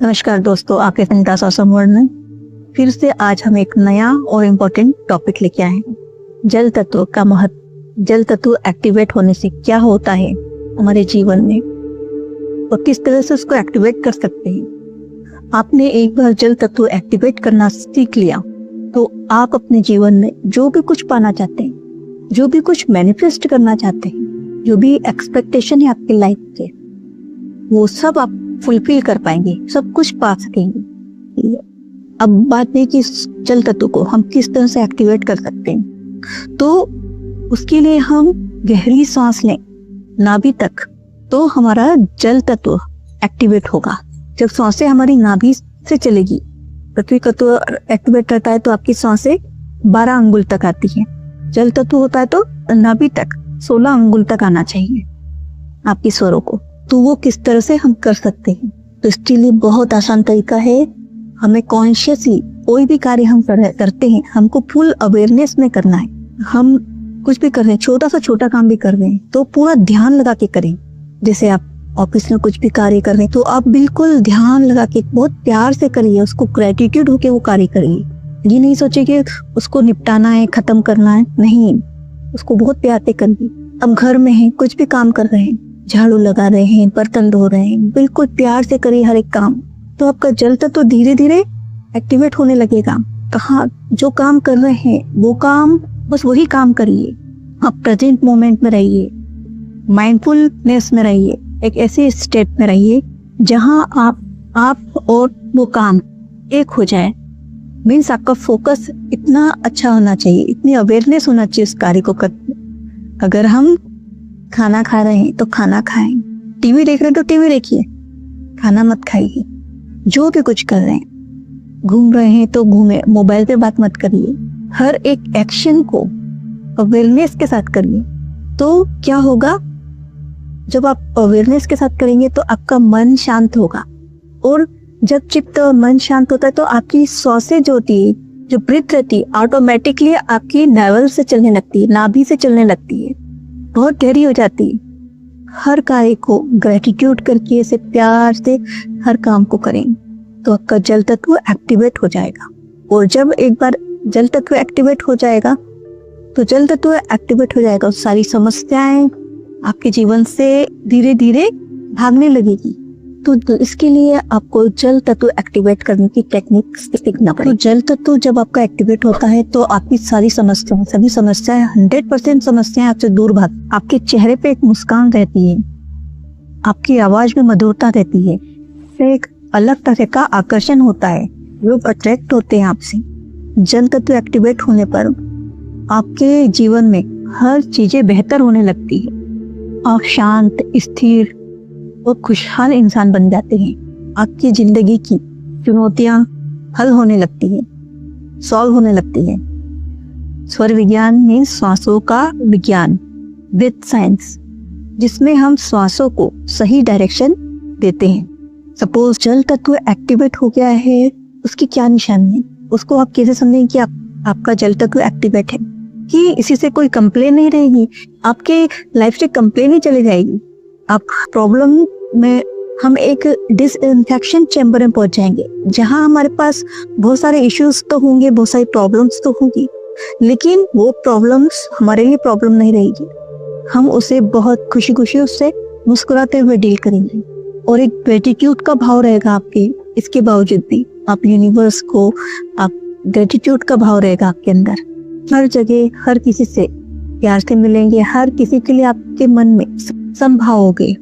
नमस्कार दोस्तों, आपके संगीता सॉसम वर्ल्ड में फिर से आज हम एक नया और इम्पोर्टेंट टॉपिक लेके आए हैं। जल तत्व का महत्व। जल तत्व एक्टिवेट होने से क्या होता है हमारे जीवन में और किस तरह से उसको एक्टिवेट कर सकते हैं। आपने एक बार जल तत्व एक्टिवेट करना सीख लिया तो आप अपने जीवन में जो भी कुछ पाना चाहते हैं, जो भी कुछ मैनिफेस्ट करना चाहते हैं, जो भी एक्सपेक्टेशन है आपकी लाइफ से, वो सब आप फुलफिल कर पाएंगे, सब कुछ पा सकेंगे। अब बात है कि जल तत्व को हम किस तरह से एक्टिवेट कर सकते हैं। तो उसके लिए हम गहरी सांस लें नाभि तक, तो हमारा जल तत्व एक्टिवेट होगा। जब सांसें हमारी नाभि से चलेगी, पृथ्वी तत्व एक्टिवेट करता है तो आपकी सांसें 12 अंगुल तक आती है। जल तत्व होता है तो नाभि तक 16 अंगुल तक आना चाहिए आपकी स्वरों को। तो वो किस तरह से हम कर सकते हैं, तो इसके लिए बहुत आसान तरीका है। हमें कॉन्शियसली कोई भी कार्य हम करते हैं, हमको फुल अवेयरनेस में करना है। हम कुछ भी कर रहे हैं, छोटा सा छोटा काम भी कर रहे हैं तो पूरा ध्यान लगा के करें। जैसे आप ऑफिस में कुछ भी कार्य कर रहे हैं तो आप बिल्कुल ध्यान लगा के बहुत प्यार से करिए, उसको ग्रेटिट्यूड होके वो कार्य करिए। ये नहीं सोचिए कि उसको निपटाना है, खत्म करना है, नहीं, उसको बहुत प्यार से करिए। अब घर में है, कुछ भी काम कर रहे हैं, झाड़ू लगा रहे हैं, बर्तन धो रहे हैं, बिल्कुल प्यार से करिए हर एक काम। तो आपका जल तत्व तो धीरे धीरे एक्टिवेट होने लगेगा। कहाँ जो काम कर रहे हैं वो काम, बस वही काम करिए। आप प्रेजेंट मोमेंट में रहिए, माइंडफुलनेस में रहिए, एक ऐसे स्टेट में रहिए जहां आप और वो काम एक हो जाए। मीन्स आपका फोकस इतना अच्छा होना चाहिए, इतनी अवेयरनेस होना चाहिए उस कार्य को करने। अगर हम खाना खा रहे हैं तो खाना खाएं, टीवी देख रहे हैं तो टीवी देखिए, खाना मत खाइए। जो भी कुछ कर रहे हैं, घूम रहे हैं तो घूमे, मोबाइल पे बात मत करिए। हर एक एक्शन को अवेयरनेस के साथ करिए। तो क्या होगा, जब आप अवेयरनेस के साथ करेंगे तो आपका मन शांत होगा, और जब चित्त और मन शांत होता है तो आपकी सांसें जो होती है, जो ब्रीथ रहती है, ऑटोमेटिकली आपकी नाभि से चलने लगती है, नाभि से चलने लगती है, बहुत गहरी हो जाती है। हर कार्य को ग्रेटिट्यूड करके, से प्यार से हर काम को करें तो आपका जल तत्व एक्टिवेट हो जाएगा। और जब एक बार जल तत्व एक्टिवेट हो जाएगा तो सारी समस्याएं आपके जीवन से धीरे धीरे भागने लगेगी। तो इसके लिए आपको जल तत्व एक्टिवेट करने की टेक्निक सीखना पड़ेगा। तो जल तत्व जब आपका एक्टिवेट होता है तो आपकी सभी समस्याएं 100% समस्याएं आपसे दूर भाग। आपके चेहरे पे एक मुस्कान रहती है, आपकी आवाज में मधुरता रहती है, एक अलग तरह का आकर्षण होता है, लोग अट्रैक्ट होते हैं आपसे। जल तत्व एक्टिवेट होने पर आपके जीवन में हर चीजें बेहतर होने लगती है। आप शांत, स्थिर और खुशहाल इंसान बन जाते हैं। आपकी जिंदगी की चुनौतियां हल होने लगती है, सॉल्व होने लगती है। स्वर विज्ञान में श्वासों का विज्ञान, ब्रीथ साइंस, जिसमें हम श्वासों को सही डायरेक्शन देते हैं। सपोज जल तत्व एक्टिवेट हो गया है, उसकी क्या निशानी है, उसको आप कैसे समझेंगे कि आपका जल तत्व एक्टिवेट है, कि इसी से कोई कंप्लेन नहीं रहेगी, आपके लाइफ से कंप्लेन ही चली जाएगी। आप प्रॉब्लम में हम एक डिसइंफेक्शन चैम्बर में पहुंच जाएंगे, जहां हमारे पास बहुत सारे इश्यूज तो होंगे, बहुत सारी प्रॉब्लम्स तो होंगी, लेकिन वो प्रॉब्लम्स हमारे लिए प्रॉब्लम नहीं रहेगी। हम उसे बहुत खुशी खुशी उससे मुस्कुराते हुए डील करेंगे, और एक ग्रेटिट्यूड का भाव रहेगा आपके। इसके बावजूद भी आप यूनिवर्स को, आप ग्रेटिट्यूड का भाव रहेगा आपके अंदर। हर जगह हर किसी से प्यार से मिलेंगे, हर किसी के लिए आपके मन में समभाव होंगे,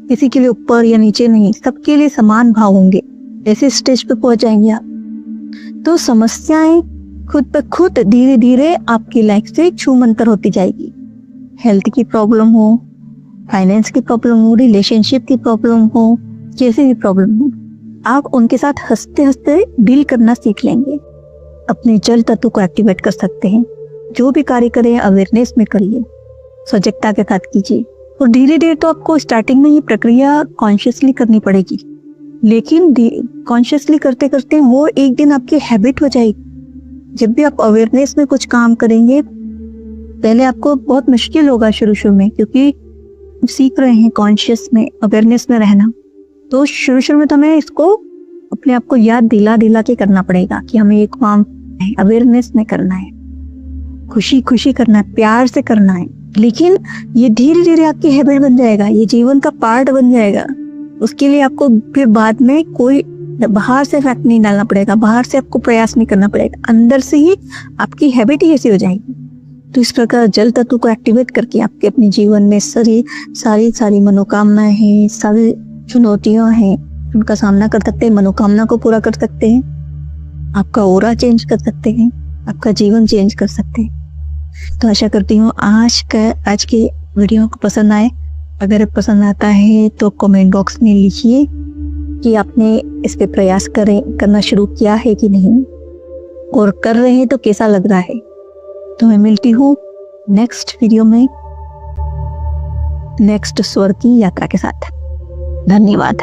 किसी के लिए ऊपर या नीचे नहीं, सबके लिए समान भाव होंगे। ऐसे स्टेज पे पहुंच जाएंगे आप तो समस्याएं खुद ब खुद धीरे धीरे आपकी लाइफ से छूमंतर होती जाएगी। हेल्थ की प्रॉब्लम हो, फाइनेंस की प्रॉब्लम हो, रिलेशनशिप की प्रॉब्लम हो, कैसे भी प्रॉब्लम हो, आप उनके साथ हंसते हंसते डील करना सीख लेंगे। अपने जल तत्व को एक्टिवेट कर सकते हैं। जो भी कार्य करें अवेयरनेस में करिए, सजगता के साथ कीजिए। और धीरे धीरे तो आपको स्टार्टिंग में ये प्रक्रिया कॉन्शियसली करनी पड़ेगी, लेकिन कॉन्शियसली करते करते वो एक दिन आपकी हैबिट हो जाएगी। जब भी आप अवेयरनेस में कुछ काम करेंगे, पहले आपको बहुत मुश्किल होगा शुरू में, क्योंकि सीख रहे हैं कॉन्शियस में, अवेयरनेस में रहना। तो शुरू में तो हमें इसको अपने आप को याद दिला दिला के करना पड़ेगा कि हमें ये काम अवेयरनेस में करना है, खुशी खुशी करना है, प्यार से करना है। लेकिन ये धीरे धीरे आपकी हैबिट बन जाएगा, ये जीवन का पार्ट बन जाएगा। उसके लिए आपको फिर बाद में कोई बाहर से इफेक्ट नहीं डालना पड़ेगा, बाहर से आपको प्रयास नहीं करना पड़ेगा, अंदर से ही आपकी हैबिट ही ऐसी हो जाएगी। तो इस प्रकार जल तत्व को एक्टिवेट करके आपके अपने जीवन में सारी मनोकामनाएं हैं, सारी चुनौतियां हैं, उनका सामना कर सकते हैं, मनोकामना को पूरा कर सकते हैं, आपका ओरा चेंज कर सकते हैं, आपका जीवन चेंज कर सकते हैं। तो आशा करती हूँ आज के वीडियो को पसंद आए। अगर पसंद आता है तो कमेंट बॉक्स में लिखिए कि आपने इस पे प्रयास करना शुरू किया है कि नहीं, और कर रहे हैं तो कैसा लग रहा है। तो मैं मिलती हूँ नेक्स्ट वीडियो में नेक्स्ट स्वर की यात्रा के साथ। धन्यवाद।